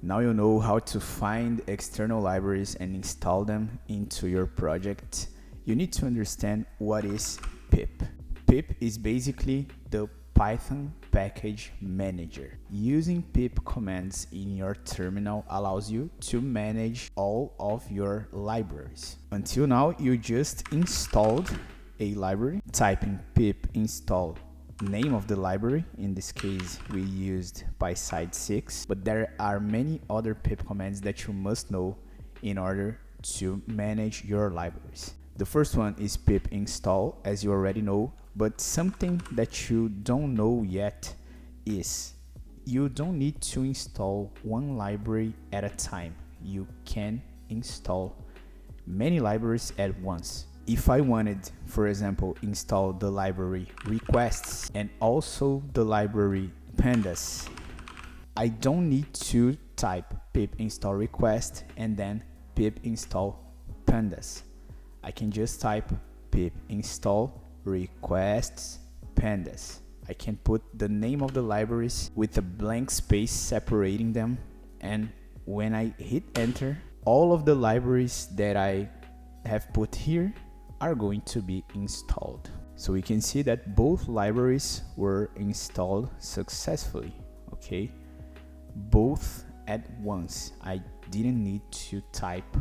Now you know how to find external libraries and install them into your project. You need to understand what is PIP. PIP is basically the Python package manager. Using pip commands in your terminal allows you to manage all of your libraries. Until now, you just installed a library, typing pip install name of the library. In this case, we used PySide 6, but there are many other pip commands that you must know in order to manage your libraries. The first one is pip install, as you already know, but something that you don't know yet is you don't need to install one library at a time. You can install many libraries at once. If I wanted, for example, install the library requests and also the library pandas, I don't need to type pip install request and then pip install pandas. I can just type pip install requests pandas. I can put the name of the libraries with a blank space separating them, and when I hit enter, all of the libraries that I have put here are going to be installed. So we can see that both libraries were installed successfully, okay? Both at once. I didn't need to type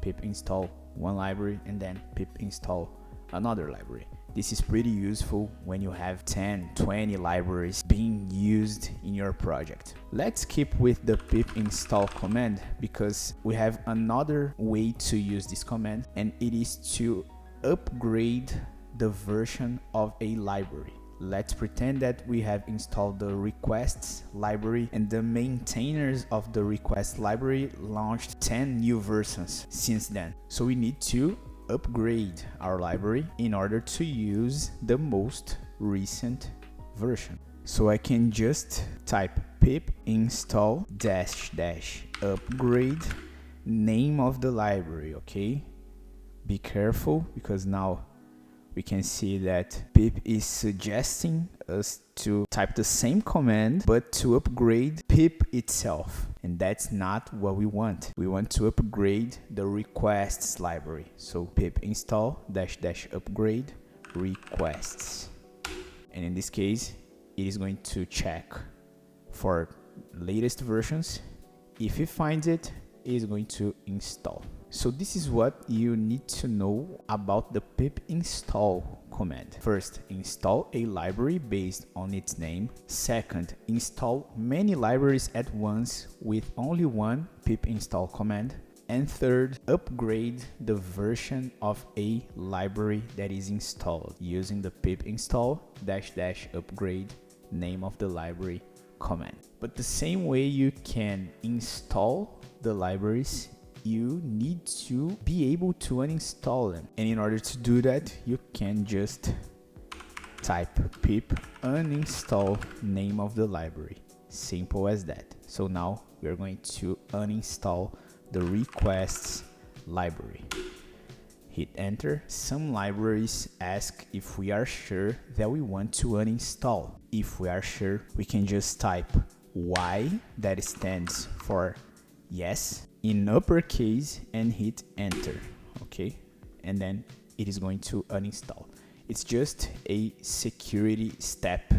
pip install one library and then pip install another library. This is pretty useful when you have 10, 20 libraries being used in your project. Let's keep with the pip install command because we have another way to use this command, and it is to upgrade the version of a library. Let's pretend that we have installed the requests library and the maintainers of the request library launched 10 new versions since then. So we need to upgrade our library in order to use the most recent version. So I can just type pip install -- upgrade name of the library, okay? Be careful because now we can see that pip is suggesting us to type the same command but to upgrade pip itself, and that's not what we want. We want to upgrade the requests library. So pip install -- upgrade requests, and in this case it is going to check for latest versions. If it finds it, it is going to install. So this is what you need to know about the pip install command. First, install a library based on its name. Second, install many libraries at once with only one pip install command. And third, upgrade the version of a library that is installed using the pip install -- upgrade name of the library command. But the same way you can install the libraries, you need to be able to uninstall them. And in order to do that, you can just type pip uninstall name of the library. Simple as that. So now we are going to uninstall the requests library. Hit enter. Some libraries ask if we are sure that we want to uninstall. If we are sure, we can just type Y, that stands for yes, in uppercase and hit enter, okay? And then it is going to uninstall. It's just a security step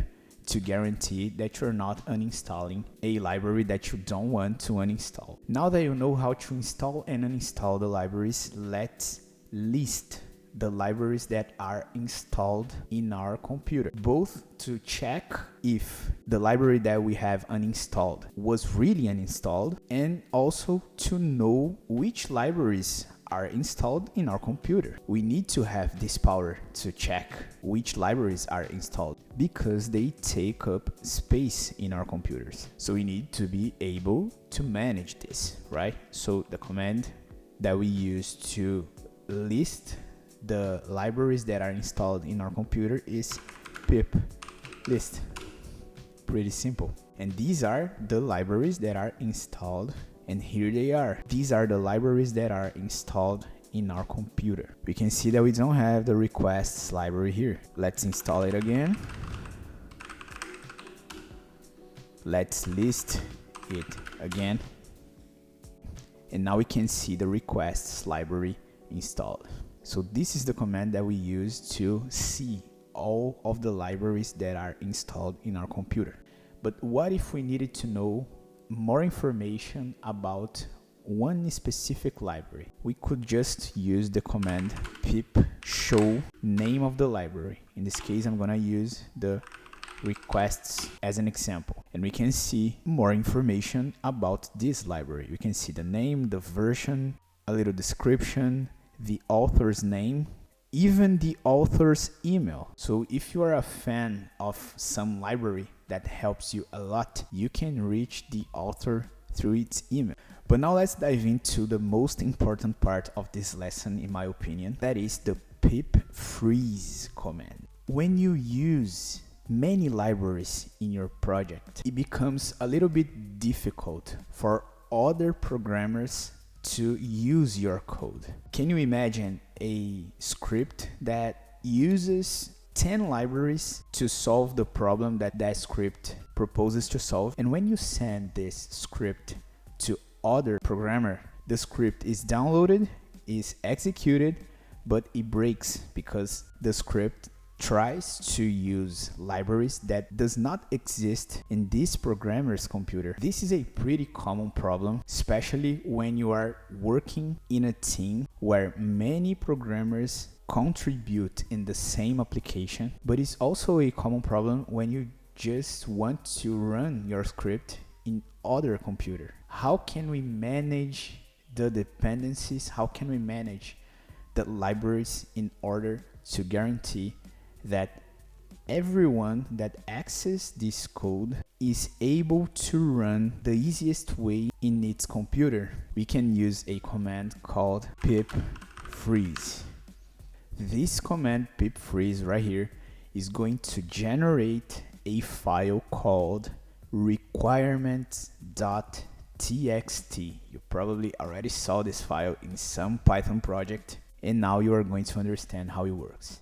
to guarantee that you're not uninstalling a library that you don't want to uninstall. Now that you know how to install and uninstall the libraries, let's list the libraries that are installed in our computer, both to check if the library that we have uninstalled was really uninstalled, and also to know which libraries are installed in our computer. We need to have this power to check which libraries are installed because they take up space in our computers. So we need to be able to manage this, right? So the command that we use to list the libraries that are installed in our computer is pip list. Pretty simple. And these are the libraries that are installed, and here they are. These are the libraries that are installed in our computer. We can see that we don't have the requests library here. Let's install it again. Let's list it again. And now we can see the requests library installed. So this is the command that we use to see all of the libraries that are installed in our computer. But what if we needed to know more information about one specific library? We could just use the command pip show name of the library. In this case, I'm gonna use the requests as an example, and we can see more information about this library. We can see the name, the version, a little description, the author's name, even the author's email. So if you are a fan of some library that helps you a lot, you can reach the author through its email. But now let's dive into the most important part of this lesson, in my opinion. That is the pip freeze command. When you use many libraries in your project, it becomes a little bit difficult for other programmers to use your code. Can you imagine a script that uses 10 libraries to solve the problem that that script proposes to solve? And when you send this script to other programmer, the script is downloaded, is executed, but it breaks because the script tries to use libraries that does not exist in this programmer's computer. This is a pretty common problem, especially when you are working in a team where many programmers contribute in the same application. But it's also a common problem when you just want to run your script in other computer. How can we manage the dependencies? How can we manage the libraries in order to guarantee that everyone that accesses this code is able to run the easiest way in its computer? We can use a command called pip freeze. This command pip freeze right here is going to generate a file called requirements.txt. You probably already saw this file in some Python project, and now you are going to understand how it works.